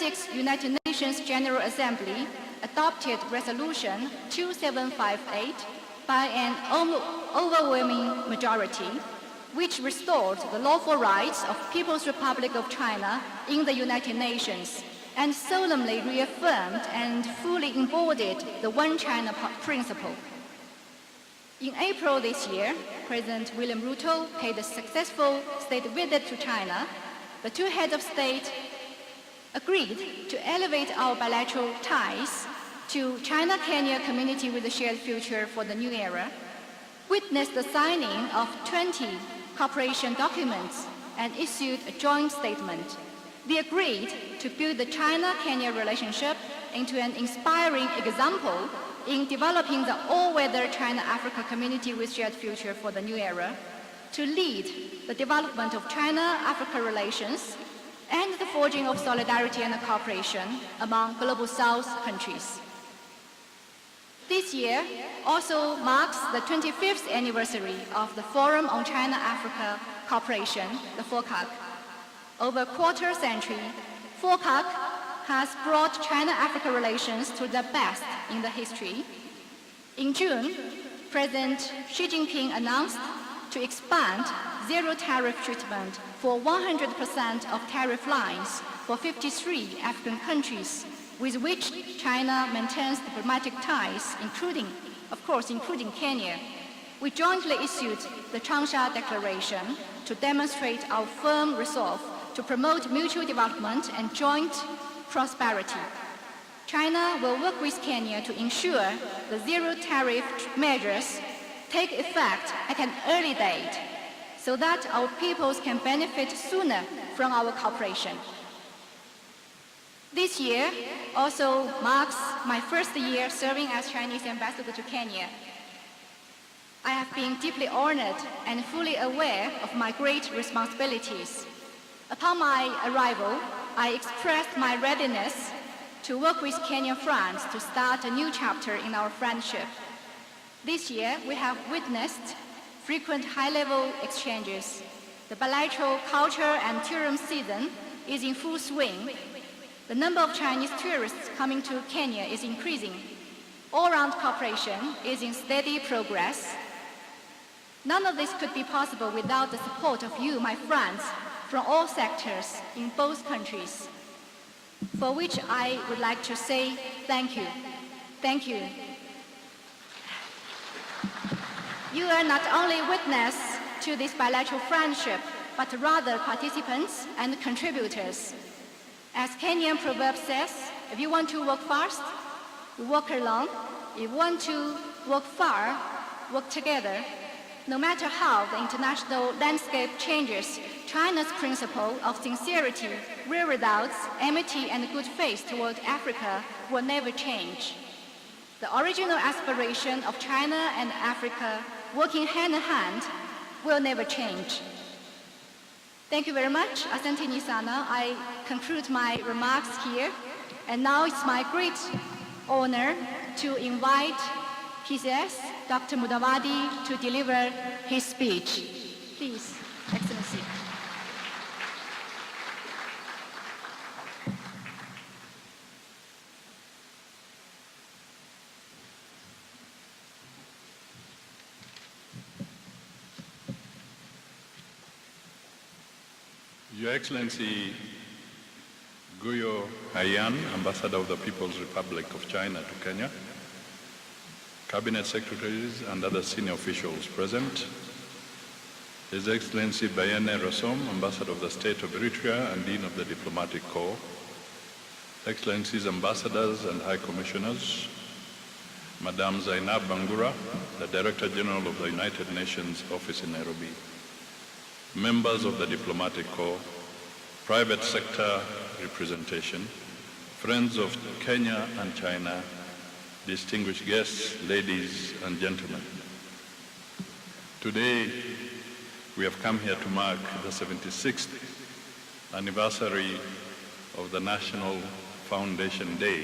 36th United Nations General Assembly adopted Resolution 2758 by an overwhelming majority, which restored the lawful rights of People's Republic of China in the United Nations and solemnly reaffirmed and fully embodied the One China principle. In April this year, President William Ruto paid a successful state visit to China. The two heads of state agreed to elevate our bilateral ties to China-Kenya Community with a Shared Future for the New Era, witnessed the signing of 20 cooperation documents, and issued a joint statement. They agreed to build the China-Kenya relationship into an inspiring example in developing the all-weather China-Africa Community with Shared Future for the New Era, to lead the development of China-Africa relations and the forging of solidarity and cooperation among Global South countries. This year also marks the 25th anniversary of the Forum on China-Africa Cooperation, the FOCAC. Over a quarter century, FOCAC has brought China-Africa relations to their best in the history. In June, President Xi Jinping announced to expand zero tariff treatment for 100% of tariff lines for 53 African countries with which China maintains diplomatic ties, including Kenya. We jointly issued the Changsha Declaration to demonstrate our firm resolve to promote mutual development and joint prosperity. China will work with Kenya to ensure the zero tariff measures take effect at an early date so that our peoples can benefit sooner from our cooperation. This year also marks my first year serving as Chinese ambassador to Kenya. I have been deeply honored and fully aware of my great responsibilities. Upon my arrival, I expressed my readiness to work with Kenyan friends to start a new chapter in our friendship. This year, we have witnessed frequent high-level exchanges. The bilateral culture and tourism season is in full swing. The number of Chinese tourists coming to Kenya is increasing. All-round cooperation is in steady progress. None of this could be possible without the support of you, my friends, from all sectors in both countries, for which I would like to say thank you. Thank you. You are not only witness to this bilateral friendship, but rather participants and contributors. As Kenyan proverb says, if you want to walk fast, you walk alone. If you want to walk far, work together. No matter how the international landscape changes, China's principle of sincerity, real results, amity, and good faith toward Africa will never change. The original aspiration of China and Africa working hand in hand will never change. Thank you very much. Asante ni sana. I conclude my remarks here. And now it's my great honor to invite PCS, Dr. Mudavadi, to deliver his speech. Please, Excellency. Your Excellency Guyo Haiyan, Ambassador of the People's Republic of China to Kenya, Cabinet Secretaries and other senior officials present, His Excellency Bayene Rasom, Ambassador of the State of Eritrea and Dean of the Diplomatic Corps, Excellencies Ambassadors and High Commissioners, Madame Zainab Bangura, the Director General of the United Nations Office in Nairobi, members of the Diplomatic Corps, private sector representation, friends of Kenya and China, distinguished guests, ladies and gentlemen. Today, we have come here to mark the 76th anniversary of the National Foundation Day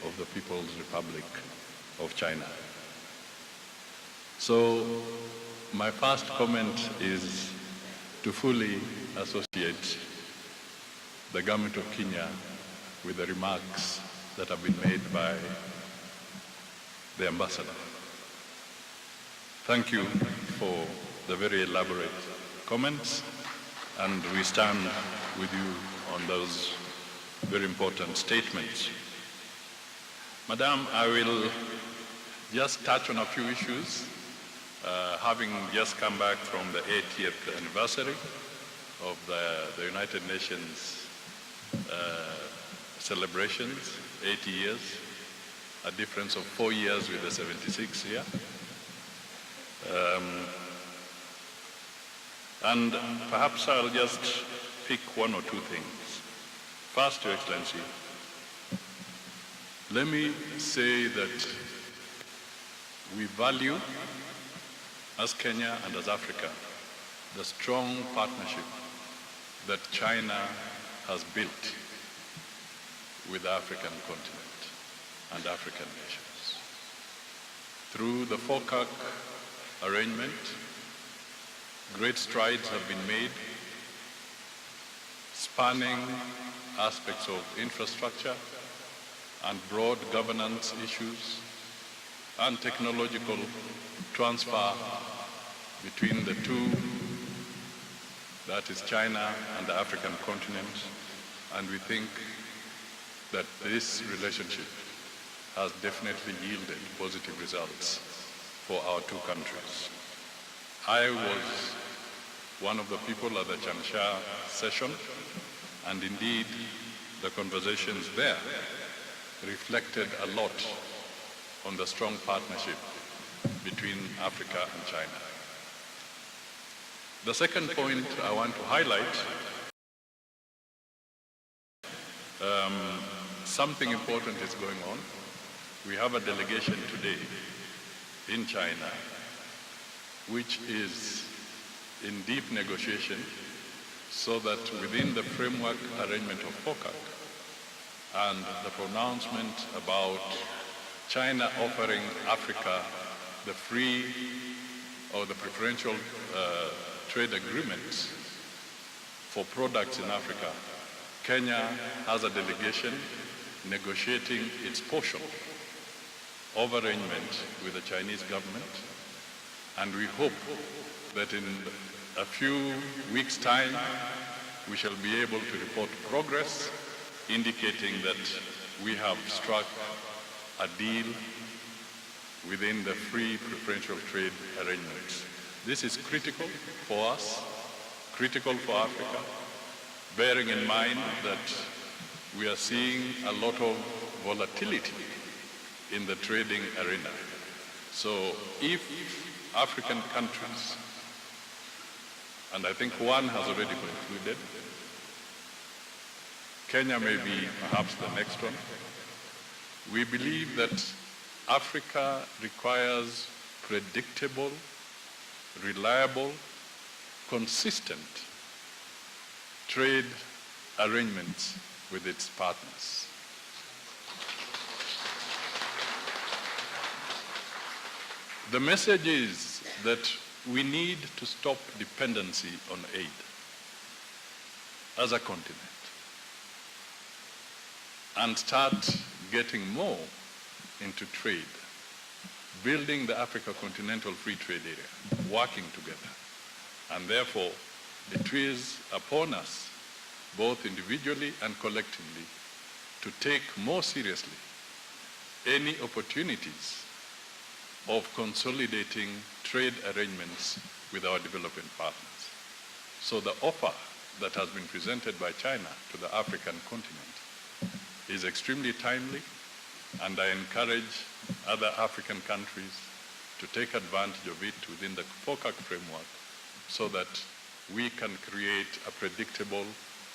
of the People's Republic of China. So, my first comment is to fully associate the government of Kenya with the remarks that have been made by the ambassador. Thank you for the very elaborate comments, and we stand with you on those very important statements. Madam, I will just touch on a few issues, having just come back from the 80th anniversary of the United Nations celebrations, 80 years, a difference of 4 years with the 76th year. And perhaps I'll just pick one or two things. First, Your Excellency, let me say that we value, as Kenya and as Africa, the strong partnership that China has built with the African continent and African nations. Through the FOCAC arrangement, great strides have been made, spanning aspects of infrastructure and broad governance issues and technological transfer between the two, that is China and the African continent, and we think that this relationship has definitely yielded positive results for our two countries. I was one of the people at the Changsha session, and indeed the conversations there reflected a lot on the strong partnership between Africa and China. The second point I want to highlight, something important is going on. We have a delegation today in China, which is in deep negotiation so that within the framework arrangement of FOCAC and the pronouncement about China offering Africa the free or the preferential trade agreements for products in Africa, Kenya has a delegation negotiating its portion of arrangement with the Chinese government, and we hope that in a few weeks' time we shall be able to report progress indicating that we have struck a deal within the free preferential trade arrangements. This is critical for us, critical for Africa, bearing in mind that we are seeing a lot of volatility in the trading arena. So if African countries, and I think one has already concluded, Kenya may be perhaps the next one, we believe that Africa requires predictable, reliable, consistent trade arrangements with its partners. The message is that we need to stop dependency on aid as a continent and start getting more into trade, building the Africa Continental Free Trade Area, working together. And therefore, it is upon us, both individually and collectively, to take more seriously any opportunities of consolidating trade arrangements with our developing partners. So the offer that has been presented by China to the African continent is extremely timely, and I encourage other African countries to take advantage of it within the FOCAC framework so that we can create a predictable,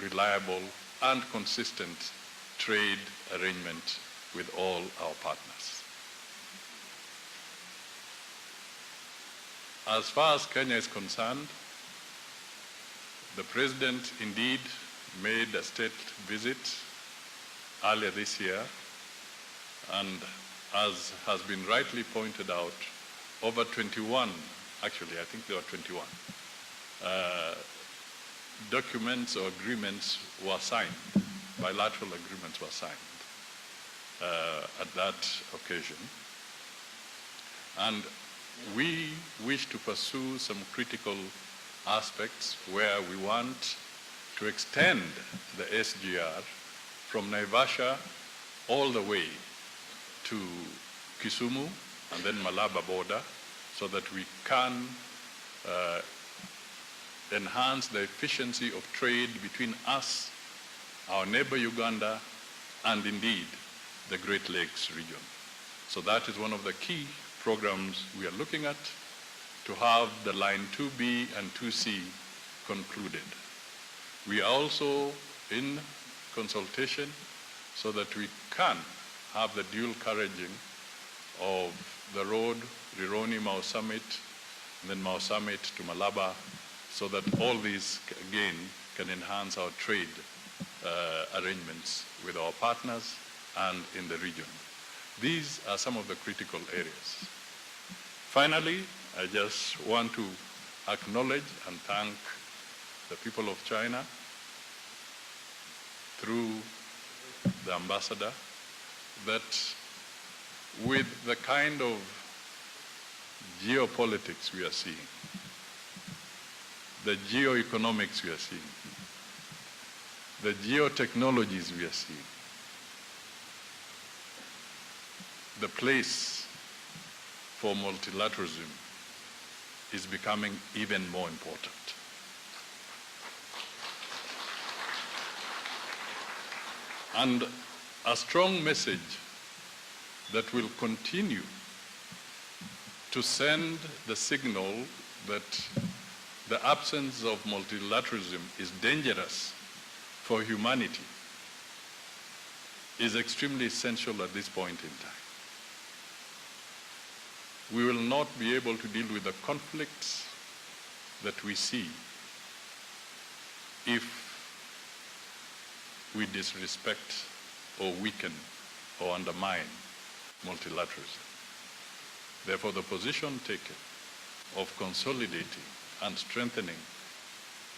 reliable, and consistent trade arrangement with all our partners. As far as Kenya is concerned, the President indeed made a state visit earlier this year, and as has been rightly pointed out, over 21, actually I think there were 21, documents or agreements were signed bilateral agreements were signed at that occasion. And we wish to pursue some critical aspects where we want to extend the SGR from Naivasha all the way to Kisumu and then Malaba border, so that we can enhance the efficiency of trade between us, our neighbor Uganda, and indeed the Great Lakes region. So that is one of the key programs we are looking at, to have the line 2B and 2C concluded. We are also in consultation so that we can have the dual carriaging of the road, Rironi-Mau Summit, and then Mau Summit to Malaba, so that all these, again, can enhance our trade arrangements with our partners and in the region. These are some of the critical areas. Finally, I just want to acknowledge and thank the people of China through the ambassador, that with the kind of geopolitics we are seeing, the geoeconomics we are seeing, the geotechnologies we are seeing, the place for multilateralism is becoming even more important. And a strong message that will continue to send the signal that the absence of multilateralism is dangerous for humanity is extremely essential at this point in time. We will not be able to deal with the conflicts that we see if we disrespect or weaken or undermine multilateralism. Therefore, the position taken of consolidating and strengthening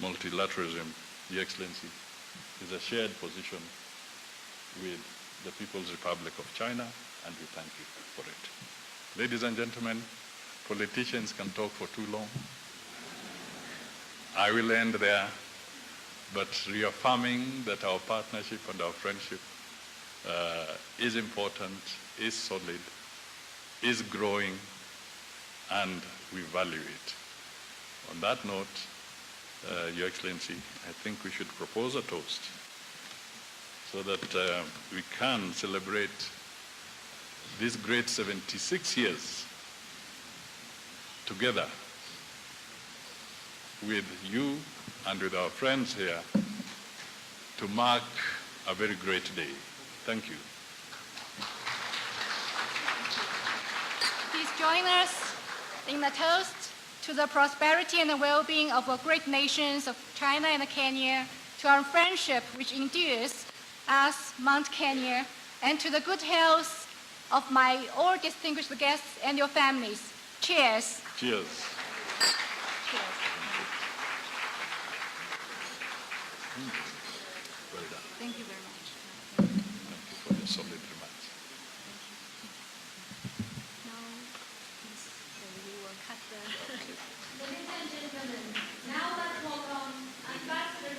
multilateralism, Your Excellency, is a shared position with the People's Republic of China, and we thank you for it. Ladies and gentlemen, politicians can talk for too long. I will end there, but reaffirming that our partnership and our friendship is important, is solid, is growing, and we value it. On that note, Your Excellency, I think we should propose a toast so that we can celebrate these great 76 years together with you and with our friends here to mark a very great day. Thank you. Please join us in the toast to the prosperity and the well-being of our great nations of China and Kenya, to our friendship which endures as Mount Kenya, and to the good health of my all distinguished guests and your families. Cheers. Cheers. Cheers. Well done. Thank you very much. Thank you for your solid remarks. Now, we will cut the... Ladies and gentlemen, now let's welcome Ambassador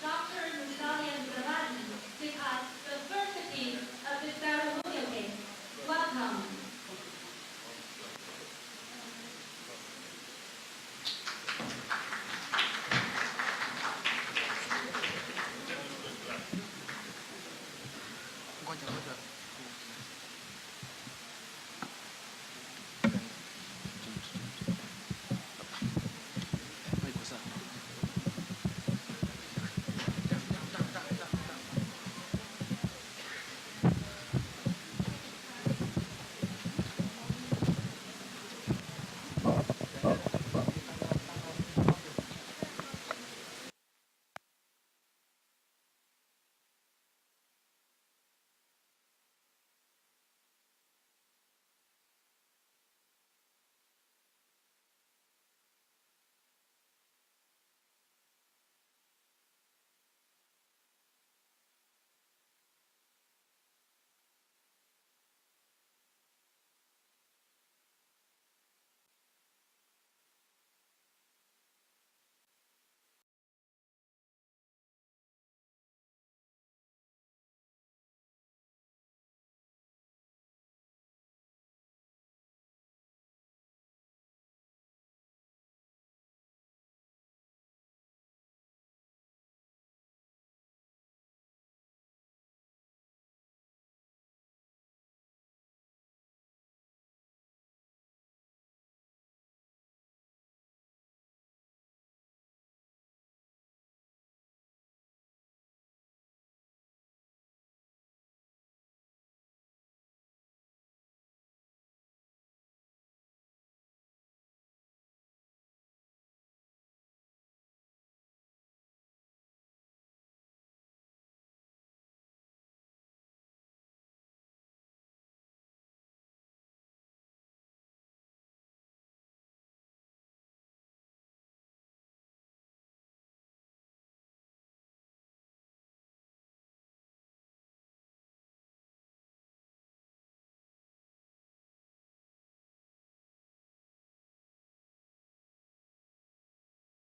Dr. Musalia Mudavadi to take us the first piece of the ceremonial game. Welcome. Ngoja.